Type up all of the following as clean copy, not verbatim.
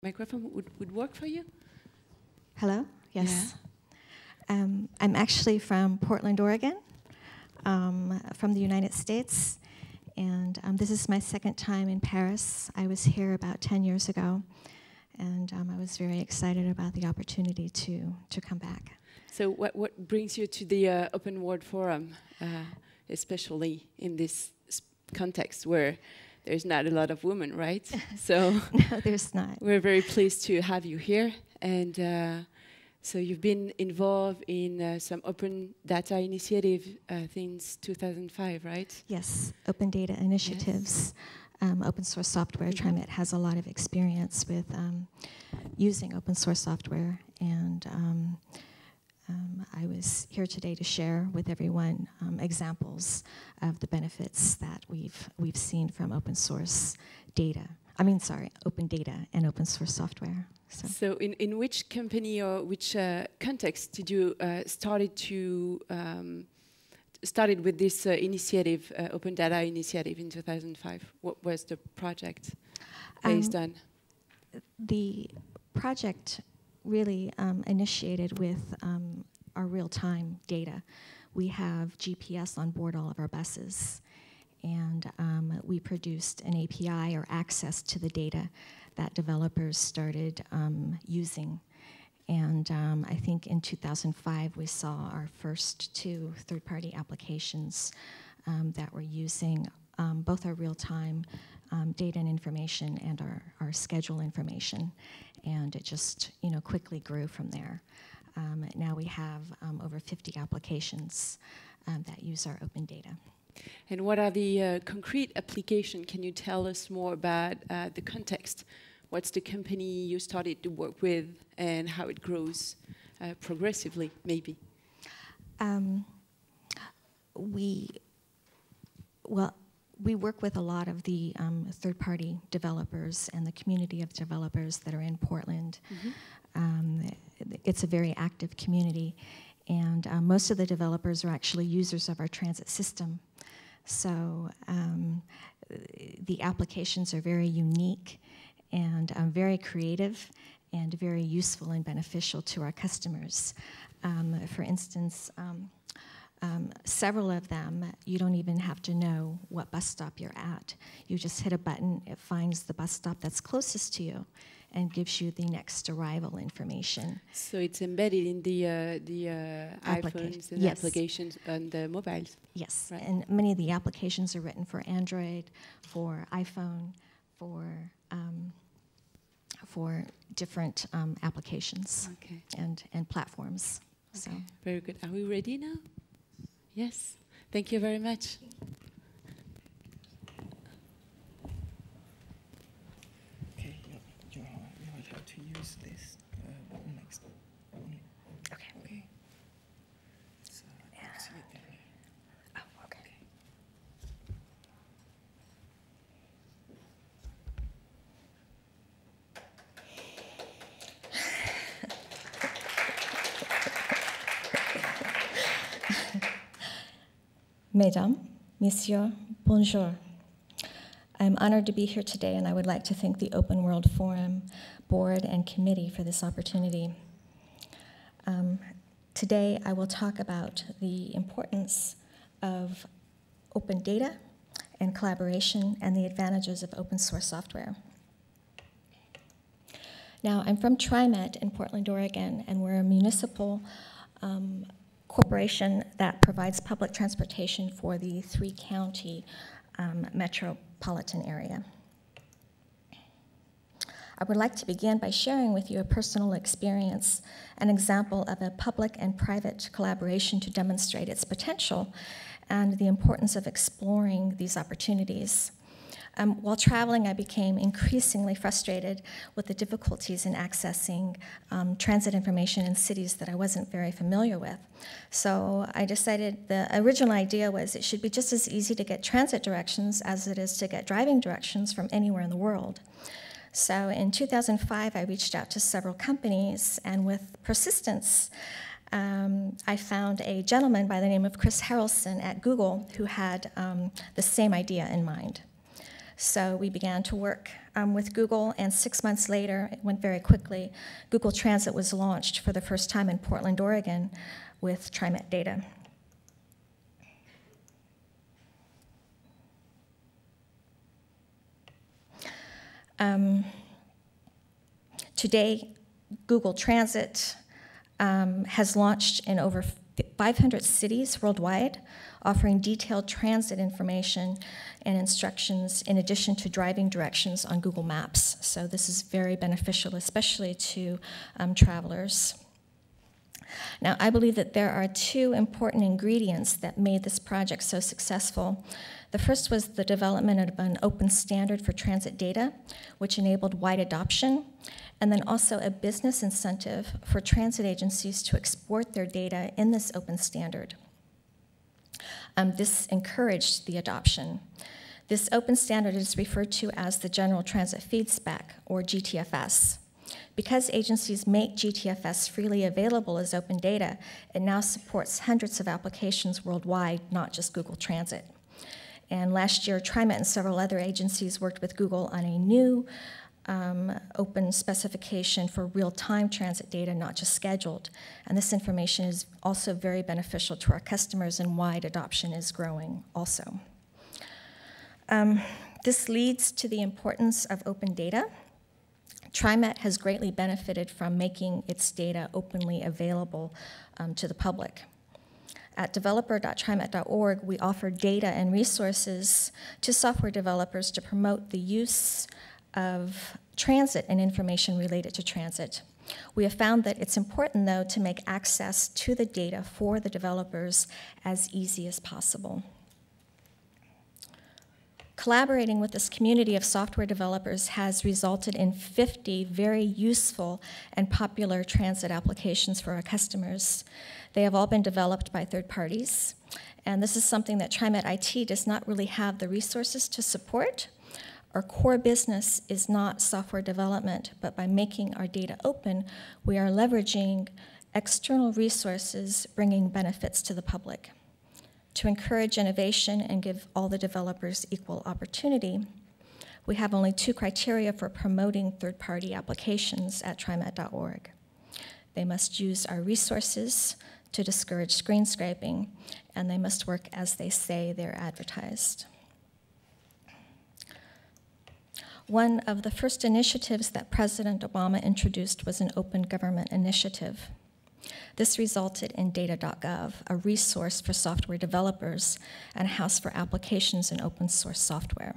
Microphone would work for you? Hello? Yes. Yeah. I'm actually from Portland, Oregon, from the United States. And this is my second time in Paris. I was here about 10 years ago. And I was very excited about the opportunity to come back. So what brings you to the Open World Forum, especially in this context where there's not a lot of women, right? So no, there's not. We're very pleased to have you here. And so you've been involved in some open data initiative since 2005, right? Yes, open data initiatives. Yes. Open source software. TriMet has a lot of experience with using open source software. And I was here today to share with everyone examples of the benefits that we've seen from open source data. Open data and open source software. So in which company or which context did you started with this initiative, Open Data Initiative in 2005? What was the project based on? The project really initiated with our real-time data. We have GPS on board all of our buses, and we produced an API or access to the data that developers started using. And I think in 2005 we saw our first 2 third-party applications that were using both our real-time data and information and our schedule information. And it just quickly grew from there. Now we have over 50 applications that use our open data. And what are the concrete applications? Can you tell us more about the context? What's the company you started to work with and how it grows progressively, maybe? We work with a lot of the third-party developers and the community of developers that are in Portland. Mm-hmm. It's a very active community, and most of the developers are actually users of our transit system. So the applications are very unique and very creative and very useful and beneficial to our customers. For instance, several of them, you don't even have to know what bus stop you're at. You just hit a button, it finds the bus stop that's closest to you and gives you the next arrival information. So it's embedded in the iPhones and yes. Applications on the mobiles? Yes, right. And many of the applications are written for Android, for iPhone, for different applications and platforms. Okay. So. Very good. Are we ready now? Yes. Thank you very much. Okay, you will have to use this button next. Okay. Okay. So see it there. Oh, okay. Mesdames, Messieurs, bonjour. I'm honored to be here today, and I would like to thank the Open World Forum Board and Committee for this opportunity. Today, I will talk about the importance of open data and collaboration and the advantages of open source software. Now, I'm from TriMet in Portland, Oregon, and we're a municipal corporation that provides public transportation for the 3-county metropolitan area. I would like to begin by sharing with you a personal experience, an example of a public and private collaboration to demonstrate its potential and the importance of exploring these opportunities. While traveling, I became increasingly frustrated with the difficulties in accessing transit information in cities that I wasn't very familiar with. So I decided the original idea was it should be just as easy to get transit directions as it is to get driving directions from anywhere in the world. So in 2005, I reached out to several companies, and with persistence, I found a gentleman by the name of Chris Harrelson at Google who had the same idea in mind. So we began to work with Google, and 6 months later, it went very quickly, Google Transit was launched for the first time in Portland, Oregon with TriMet data. Today, Google Transit has launched in over 500 cities worldwide, offering detailed transit information and instructions in addition to driving directions on Google Maps. So this is very beneficial, especially to travelers. Now, I believe that there are two important ingredients that made this project so successful. The first was the development of an open standard for transit data, which enabled wide adoption, and then also a business incentive for transit agencies to export their data in this open standard. This encouraged the adoption. This open standard is referred to as the General Transit Feed Spec, or GTFS. Because agencies make GTFS freely available as open data, it now supports hundreds of applications worldwide, not just Google Transit. And last year, TriMet and several other agencies worked with Google on a new open specification for real-time transit data, not just scheduled. And this information is also very beneficial to our customers, and wide adoption is growing also. This leads to the importance of open data. TriMet has greatly benefited from making its data openly available to the public. At developer.trimet.org, we offer data and resources to software developers to promote the use of transit and information related to transit. We have found that it's important, though, to make access to the data for the developers as easy as possible. Collaborating with this community of software developers has resulted in 50 very useful and popular transit applications for our customers. They have all been developed by third parties, and this is something that TriMet IT does not really have the resources to support. Our core business is not software development, but by making our data open, we are leveraging external resources, bringing benefits to the public. To encourage innovation and give all the developers equal opportunity, we have only 2 criteria for promoting third-party applications at TriMet.org. They must use our resources to discourage screen scraping, and they must work as they say they're advertised. One of the first initiatives that President Obama introduced was an open government initiative. This resulted in data.gov, a resource for software developers and a house for applications in open source software.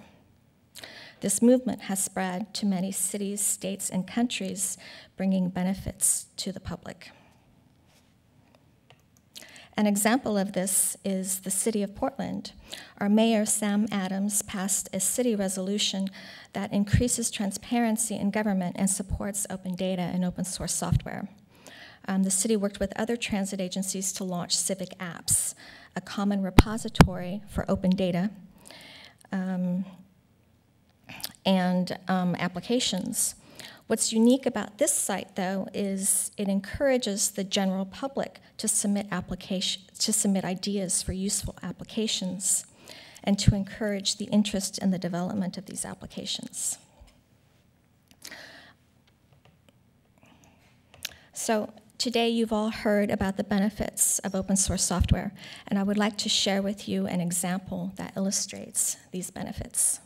This movement has spread to many cities, states, and countries, bringing benefits to the public. An example of this is the City of Portland. Our Mayor, Sam Adams, passed a city resolution that increases transparency in government and supports open data and open source software. The city worked with other transit agencies to launch civic apps, a common repository for open data and applications. What's unique about this site, though, is it encourages the general public to submit ideas for useful applications and to encourage the interest in the development of these applications. So today you've all heard about the benefits of open source software, and I would like to share with you an example that illustrates these benefits.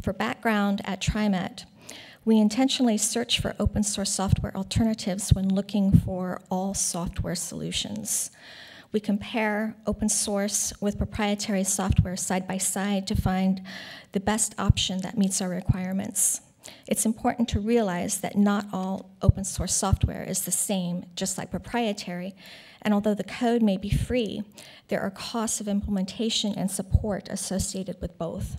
For background at TriMet, we intentionally search for open source software alternatives when looking for all software solutions. We compare open source with proprietary software side by side to find the best option that meets our requirements. It's important to realize that not all open source software is the same, just like proprietary, and although the code may be free, there are costs of implementation and support associated with both.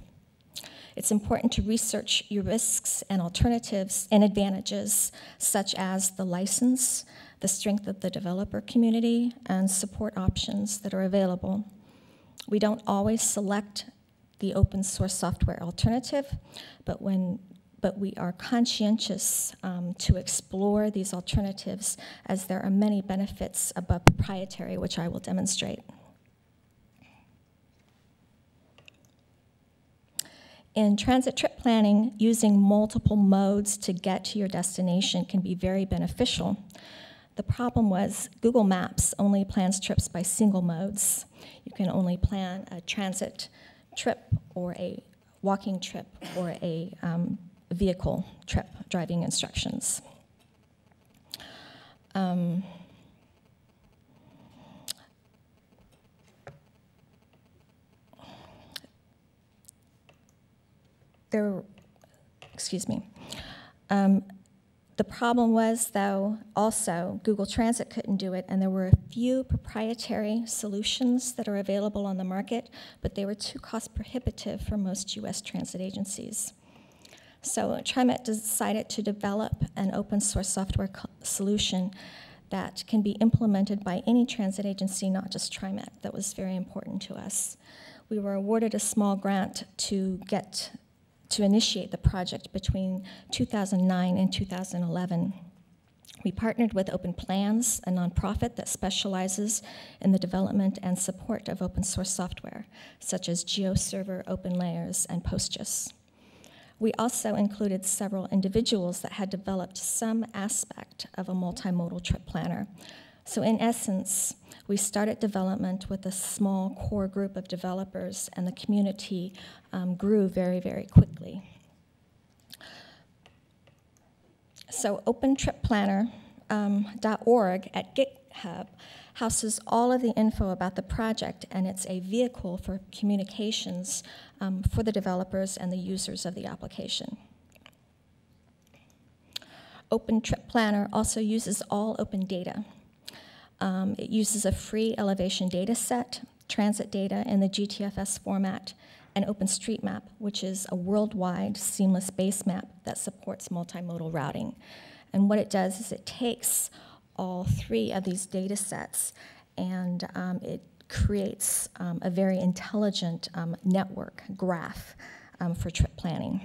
It's important to research your risks and alternatives and advantages, such as the license, the strength of the developer community, and support options that are available. We don't always select the open source software alternative, but we are conscientious to explore these alternatives, as there are many benefits above proprietary, which I will demonstrate. In transit trip planning, using multiple modes to get to your destination can be very beneficial. The problem was Google Maps only plans trips by single modes. You can only plan a transit trip or a walking trip or a vehicle trip, driving instructions. Excuse me. The problem was, though, also Google Transit couldn't do it, and there were a few proprietary solutions that are available on the market, but they were too cost prohibitive for most US transit agencies. So TriMet decided to develop an open source software solution that can be implemented by any transit agency, not just TriMet. That was very important to us. We were awarded a small grant to initiate the project between 2009 and 2011. We partnered with Open Plans, a nonprofit that specializes in the development and support of open source software, such as GeoServer, OpenLayers, and PostGIS. We also included several individuals that had developed some aspect of a multimodal trip planner. So in essence, we started development with a small core group of developers, and the community grew very, very quickly. So opentripplanner.org at GitHub houses all of the info about the project, and it's a vehicle for communications for the developers and the users of the application. Open Trip Planner also uses all open data. It uses a free elevation data set, transit data in the GTFS format, and OpenStreetMap, which is a worldwide seamless base map that supports multimodal routing. And what it does is it takes all three of these data sets and it creates a very intelligent network graph for trip planning.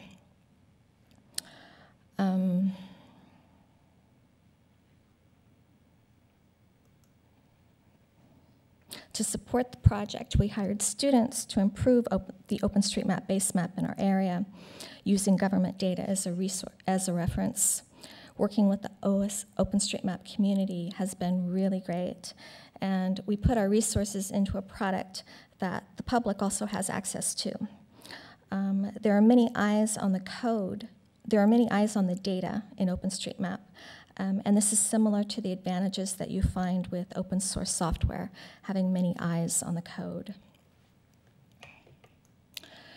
To support the project, we hired students to improve the OpenStreetMap base map in our area, using government data as a reference. Working with the OpenStreetMap community has been really great, and we put our resources into a product that the public also has access to. There are many eyes on the code. There are many eyes on the data in OpenStreetMap. And this is similar to the advantages that you find with open source software, having many eyes on the code.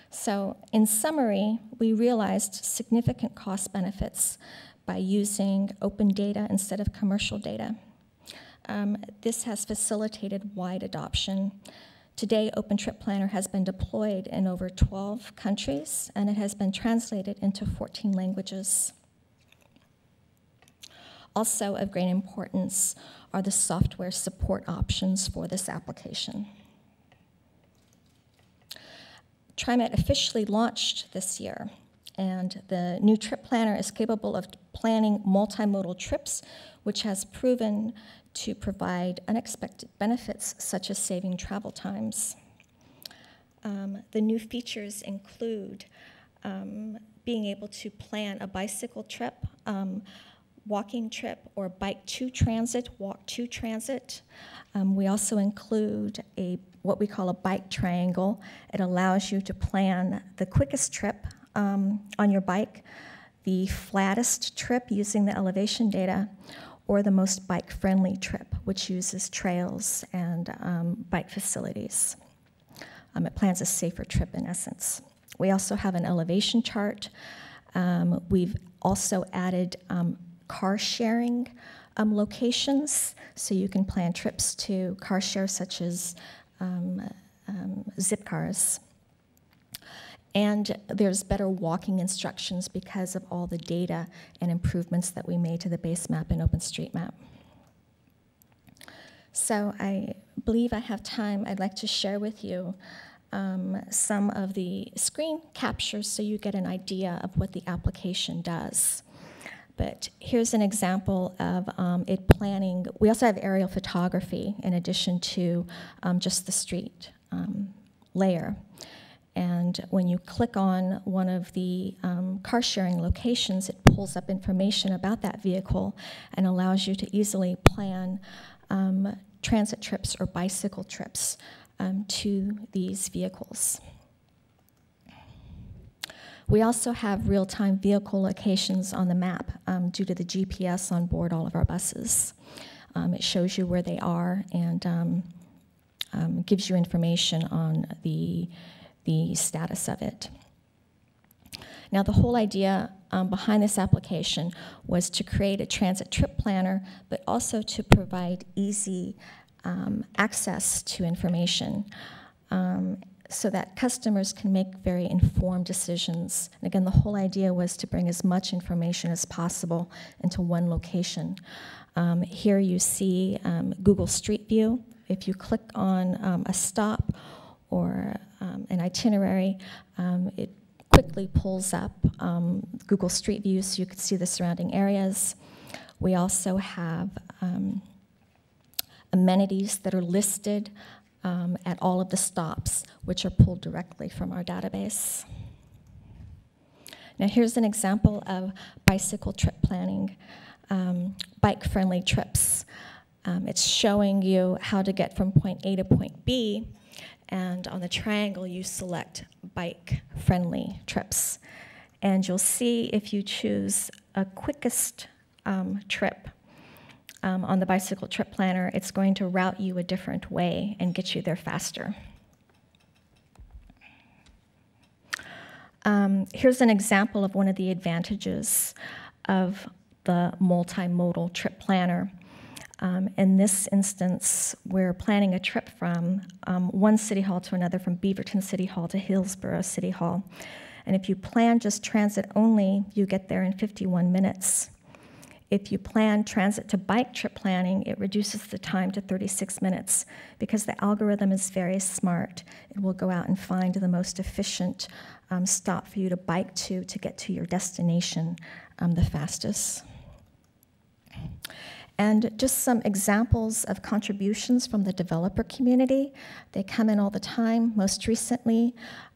So in summary, we realized significant cost benefits by using open data instead of commercial data. This has facilitated wide adoption. Today, Open Trip Planner has been deployed in over 12 countries, and it has been translated into 14 languages. Also of great importance are the software support options for this application. TriMet officially launched this year, and the new trip planner is capable of planning multimodal trips, which has proven to provide unexpected benefits, such as saving travel times. The new features include being able to plan a bicycle trip, walking trip, or bike to transit, walk to transit. We also include what we call a bike triangle. It allows you to plan the quickest trip on your bike, the flattest trip using the elevation data, or the most bike-friendly trip, which uses trails and bike facilities. It plans a safer trip in essence. We also have an elevation chart. We've also added car sharing locations, so you can plan trips to car share such as zip cars. And there's better walking instructions because of all the data and improvements that we made to the base map in OpenStreetMap. So I believe I have time. I'd like to share with you some of the screen captures so you get an idea of what the application does. But here's an example of it planning. We also have aerial photography in addition to just the street layer. And when you click on one of the car sharing locations, it pulls up information about that vehicle and allows you to easily plan transit trips or bicycle trips to these vehicles. We also have real-time vehicle locations on the map due to the GPS on board all of our buses. It shows you where they are and gives you information on the status of it. Now, the whole idea behind this application was to create a transit trip planner, but also to provide easy access to information so that customers can make very informed decisions. And again, the whole idea was to bring as much information as possible into one location. Here you see Google Street View. If you click on a stop or an itinerary, it quickly pulls up Google Street View so you can see the surrounding areas. We also have amenities that are listed at all of the stops, which are pulled directly from our database. Now here's an example of bicycle trip planning, bike-friendly trips. It's showing you how to get from point A to point B, and on the triangle you select bike-friendly trips. And you'll see if you choose a quickest trip on the bicycle trip planner, it's going to route you a different way and get you there faster. Here's an example of one of the advantages of the multimodal trip planner. In this instance, we're planning a trip from one city hall to another, from Beaverton City Hall to Hillsborough City Hall. And if you plan just transit only, you get there in 51 minutes. If you plan transit to bike trip planning, it reduces the time to 36 minutes because the algorithm is very smart. It will go out and find the most efficient stop for you to bike to get to your destination the fastest. And just some examples of contributions from the developer community. They come in all the time. Most recently,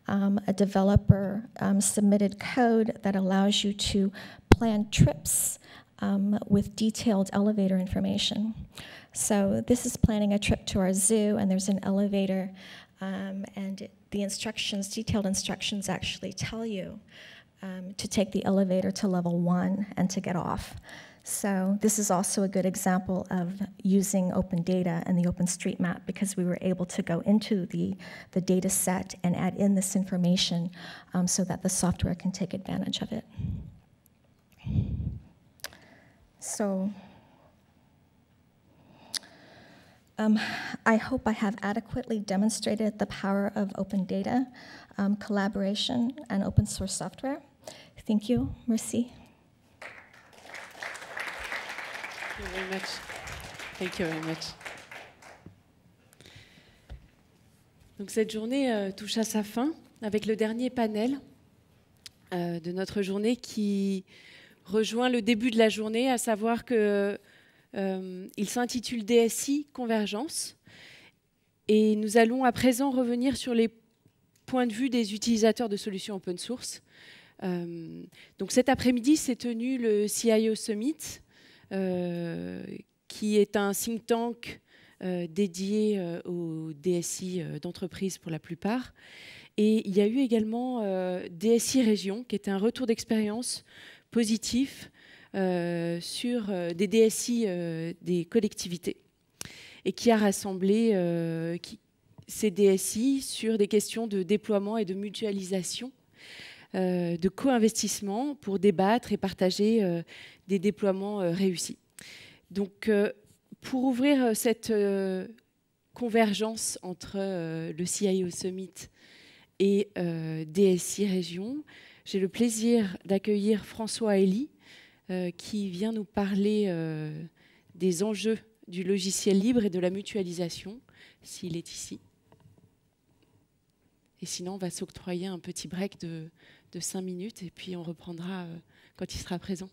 a developer submitted code that allows you to plan trips with detailed elevator information. So this is planning a trip to our zoo, and there's an elevator, and the instructions, detailed instructions actually tell you to take the elevator to level 1 and to get off. So this is also a good example of using open data and the OpenStreetMap because we were able to go into the data set and add in this information so that the software can take advantage of it. So I hope I have adequately demonstrated the power of open data, collaboration, and open source software. Thank you. Merci. Thank you very much. Thank you very much. Donc cette journée touche à sa fin avec le dernier panel de notre journée qui rejoint le début de la journée, à savoir que il s'intitule DSI Convergence. Et nous allons à présent revenir sur les points de vue des utilisateurs de solutions open source. Donc cet après-midi s'est tenu le CIO Summit, qui est un think tank dédié aux DSI d'entreprise pour la plupart. Et il y a eu également DSI Région, qui est un retour d'expérience positif sur des DSI des collectivités et qui a rassemblé ces DSI sur des questions de déploiement et de mutualisation, de co-investissement pour débattre et partager des déploiements réussis. Donc, pour ouvrir cette convergence entre le CIO Summit et DSI Région, j'ai le plaisir d'accueillir François Elie, qui vient nous parler des enjeux du logiciel libre et de la mutualisation, s'il est ici. Et sinon, on va s'octroyer un petit break de 5 minutes et puis on reprendra quand il sera présent.